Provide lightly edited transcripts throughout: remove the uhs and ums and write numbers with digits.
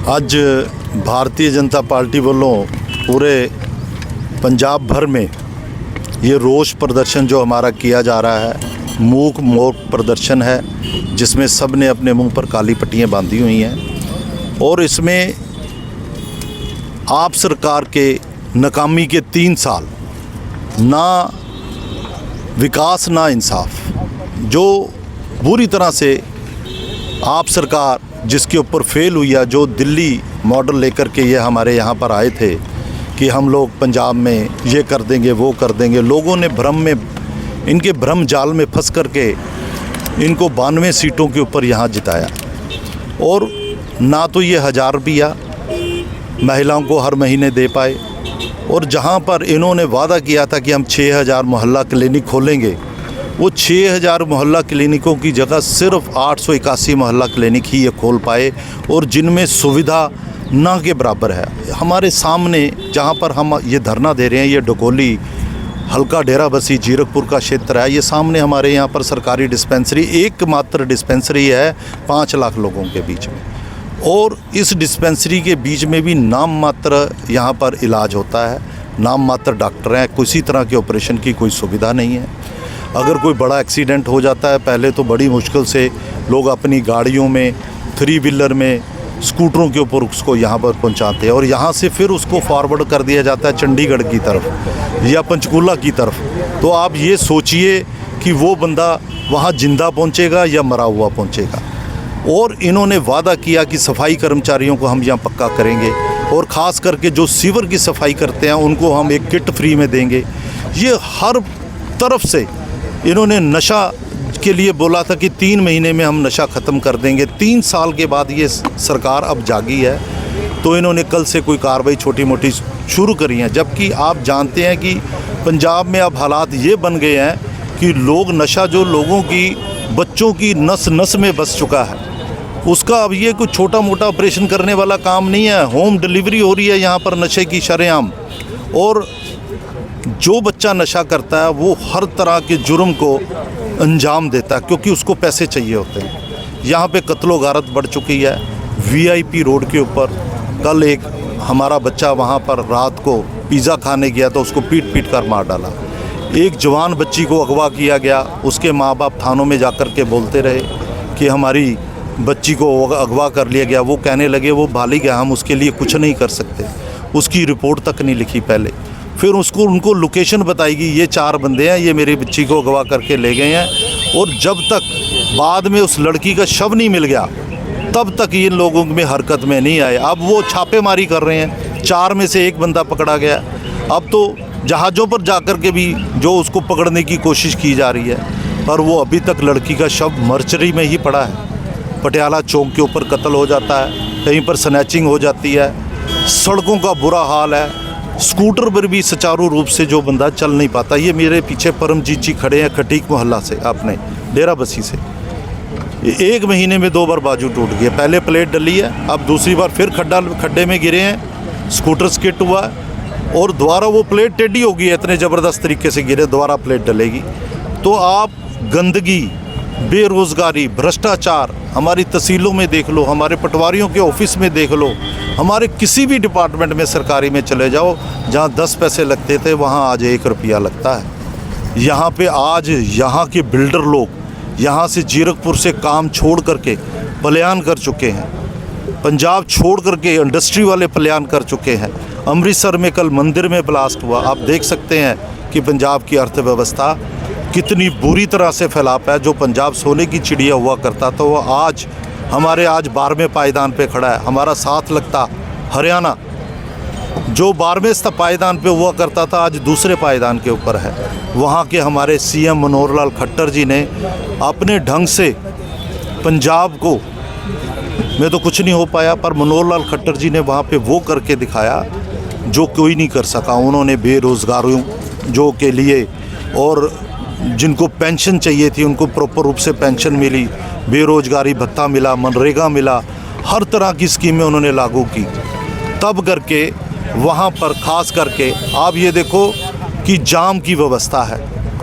ਅੱਜ भारतीय जनता पार्टी वालों पूरे पंजाब भर में ये रोष प्रदर्शन जो हमारा किया जा रहा है, मूक मोक प्रदर्शन है, जिसमें सब ने अपने मुंह पर काली पट्टियाँ बांधी हुई हैं। और इसमें आप सरकार के नाकामी के 3 साल, ना विकास ना इंसाफ, जो बुरी तरह से आप सरकार जिसके ऊपर फेल हुई है, जो दिल्ली मॉडल लेकर के ये हमारे यहाँ पर आए थे कि हम लोग पंजाब में ये कर देंगे वो कर देंगे। लोगों ने भ्रम में, इनके भ्रम जाल में फंस करके इनको 92 सीटों के ऊपर यहाँ जिताया। और ना तो ये 1000 रुपया महिलाओं को हर महीने दे पाए, और जहाँ पर इन्होंने वादा किया था कि हम 6000 मोहल्ला क्लिनिक खोलेंगे, वो 6000 मोहल्ला क्लिनिकों की जगह सिर्फ 881 मोहल्ला क्लिनिक ही ये खोल पाए, और जिनमें सुविधा ना के बराबर है। हमारे सामने जहाँ पर हम ये धरना दे रहे हैं, ये डकोली हल्का डेरा बसी जीरकपुर का क्षेत्र है। ये सामने हमारे यहाँ पर सरकारी डिस्पेंसरी, एकमात्र डिस्पेंसरी है 5 लाख लोगों के बीच में, और इस डिस्पेंसरी के बीच में भी नाम मात्र यहाँ पर इलाज होता है, नाम मात्र डॉक्टर हैं, किसी तरह के ऑपरेशन की कोई सुविधा नहीं है। अगर कोई बड़ा एक्सीडेंट हो जाता है, पहले तो बड़ी मुश्किल से लोग अपनी गाड़ियों में, 3 व्हीलर में, स्कूटरों के ऊपर उसको यहाँ पर पहुँचाते हैं, और यहाँ से फिर उसको फॉरवर्ड कर दिया जाता है चंडीगढ़ की तरफ या पंचकूला की तरफ। तो आप ये सोचिए कि वो बंदा वहाँ जिंदा पहुँचेगा या मरा हुआ पहुँचेगा। और इन्होंने वादा किया कि सफाई कर्मचारियों को हम यहाँ पक्का करेंगे, और ख़ास करके जो सीवर की सफाई करते हैं उनको हम एक किट फ्री में देंगे। ये हर तरफ से इन्होंने नशा के लिए बोला था कि 3 महीने में हम नशा ख़त्म कर देंगे। 3 साल के बाद ये सरकार अब जागी है, तो इन्होंने कल से कोई कार्रवाई छोटी मोटी शुरू करी है। जबकि आप जानते हैं कि पंजाब में अब हालात ये बन गए हैं कि लोग नशा, जो लोगों की, बच्चों की नस नस में बस चुका है, उसका अब ये कोई छोटा मोटा ऑपरेशन करने वाला काम नहीं है। होम डिलीवरी हो रही है यहाँ पर नशे की शरेआम, और जो बच्चा नशा करता है वो हर तरह के जुर्म को अंजाम देता है, क्योंकि उसको पैसे चाहिए होते हैं। यहाँ पे कत्लो गारत बढ़ चुकी है। VIP रोड के ऊपर कल एक हमारा बच्चा वहाँ पर रात को पिज़्ज़ा खाने गया तो उसको पीट पीट कर मार डाला। एक जवान बच्ची को अगवा किया गया, उसके माँ बाप थानों में जाकर के बोलते रहे कि हमारी बच्ची को अगवा कर लिया गया। वो कहने लगे वो बालिग है, हम उसके लिए कुछ नहीं कर सकते। उसकी रिपोर्ट तक नहीं लिखी पहले, फिर उनको लोकेशन बताएगी, ये 4 बंदे हैं, ये मेरी बच्ची को अगवा करके ले गए हैं। और जब तक बाद में उस लड़की का शव नहीं मिल गया, तब तक इन लोगों में हरकत में नहीं आए। अब वो छापेमारी कर रहे हैं, 4 में से 1 बंदा पकड़ा गया। अब तो जहाज़ों पर जाकर के भी जो उसको पकड़ने की कोशिश की जा रही है, पर वो अभी तक लड़की का शव मर्चरी में ही पड़ा है। पटियाला चौक के ऊपर कत्ल हो जाता है, कहीं पर स्नैचिंग हो जाती है, सड़कों का बुरा हाल है। स्कूटर पर भी सुचारू रूप से जो बंदा चल नहीं पाता। ये मेरे पीछे परमजीत जी खड़े हैं खटीक मोहल्ला से, आपने डेरा बसी से। 1 महीने में 2 बार बाजू टूट गया। पहले प्लेट डली है, अब दूसरी बार फिर खड्डे में गिरे हैं, स्कूटर स्किट हुआ है, और दोबारा वो प्लेट टेढ़ी हो गई है, इतने ज़बरदस्त तरीके से गिरे, दोबारा प्लेट डलेगी। तो आप गंदगी, बेरोज़गारी, भ्रष्टाचार हमारी तहसीलों में देख लो, हमारे पटवारियों के ऑफिस में देख लो, हमारे किसी भी डिपार्टमेंट में सरकारी में चले जाओ, जहाँ 10 पैसे लगते थे वहाँ आज 1 रुपया लगता है। यहाँ पे आज यहाँ के बिल्डर लोग यहाँ से जीरकपुर से काम छोड़ करके पलायन कर चुके हैं। पंजाब छोड़ करके इंडस्ट्री वाले पलायन कर चुके हैं। अमृतसर में कल मंदिर में ब्लास्ट हुआ। आप देख सकते हैं कि पंजाब की अर्थव्यवस्था कितनी बुरी तरह से फैलाव है। जो पंजाब सोने की चिड़िया हुआ करता था, वो आज 12वें पायदान पे खड़ा है। हमारा साथ लगता हरियाणा, जो 12वें पायदान पे हुआ करता था, आज दूसरे पायदान के ऊपर है। वहाँ के हमारे CM मनोहर लाल खट्टर जी ने अपने ढंग से पंजाब को, में तो कुछ नहीं हो पाया, पर मनोहर लाल खट्टर जी ने वहाँ पे वो करके दिखाया जो कोई नहीं कर सका। उन्होंने बेरोज़गारों जो के लिए, और जिनको पेंशन चाहिए थी उनको प्रॉपर रूप से पेंशन मिली, बेरोज़गारी भत्ता मिला, मनरेगा मिला, हर तरह की स्कीमें उन्होंने लागू की। तब करके वहाँ पर ख़ास करके आप ये देखो कि जाम की व्यवस्था है,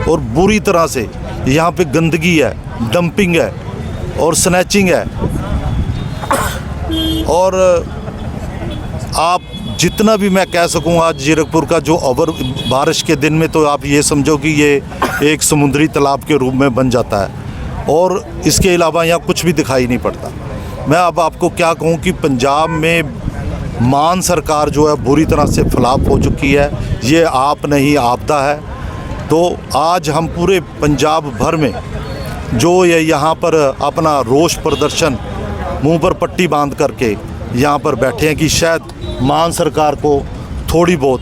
और बुरी तरह से यहाँ पे गंदगी है, डंपिंग है और स्नैचिंग है। और आप जितना भी मैं कह सकूँ, आज जीरकपुर का जो ओवर बारिश के दिन में तो आप ये समझो कि ये एक समुद्री तालाब के रूप में बन जाता है और इसके अलावा यहाँ कुछ भी दिखाई नहीं पड़ता। मैं अब आपको क्या कहूँ कि पंजाब में मान सरकार जो है बुरी तरह से फ्लॉप हो चुकी है। ये आप नहीं आपदा है। तो आज हम पूरे पंजाब भर में जो ये यहाँ पर अपना रोष प्रदर्शन मुंह पर पट्टी बांध करके यहाँ पर बैठे हैं कि शायद मान सरकार को थोड़ी बहुत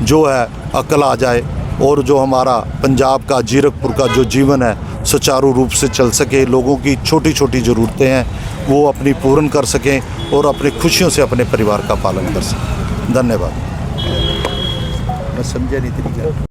जो है अकल आ जाए और जो हमारा पंजाब का जीरकपुर का जो जीवन है सुचारू रूप से चल सके, लोगों की छोटी छोटी ज़रूरतें हैं वो अपनी पूर्ण कर सकें और अपनी खुशियों से अपने परिवार का पालन कर सकें। धन्यवाद। मैं समझा नहीं तरीका।